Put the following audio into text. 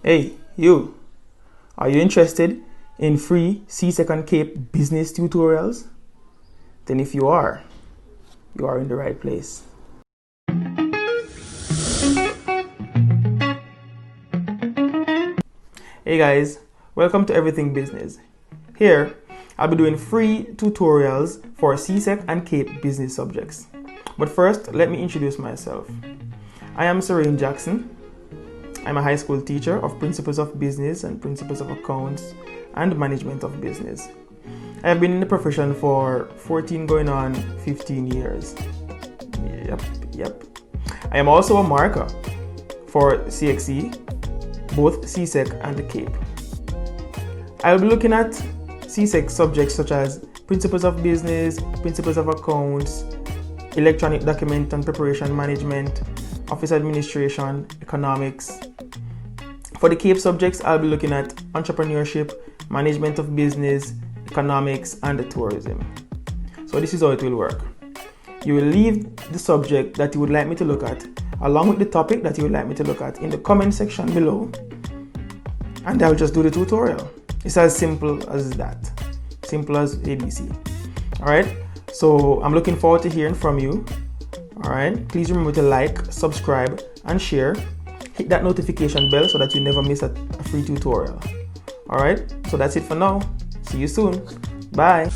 Hey, you! Are you interested in free CSEC and CAPE business tutorials? Then if you are in the right place. Hey guys, welcome to Everything Business. Here, I'll be doing free tutorials for CSEC and CAPE business subjects. But first, let me introduce myself. I am Serene Jackson. I'm a high school teacher of Principles of Business and Principles of Accounts and Management of Business. I have been in the profession for 14 going on 15 years. Yep. I am also a marker for CXE, both CSEC and the CAPE. I'll be looking at CSEC subjects such as Principles of Business, Principles of Accounts, Electronic Document and Preparation Management, Office Administration, Economics. For the CAPE subjects, I'll be looking at Entrepreneurship, Management of Business, Economics, and Tourism. So this is how it will work. You will leave the subject that you would like me to look at, along with the topic that you would like me to look at, in the comment section below, and I'll just do the tutorial. It's as simple as that. Simple as ABC. Alright, so I'm looking forward to hearing from you. Alright, please remember to like, subscribe, and share. Hit that notification bell so that you never miss a free tutorial. Alright, so that's it for now. See you soon. Bye.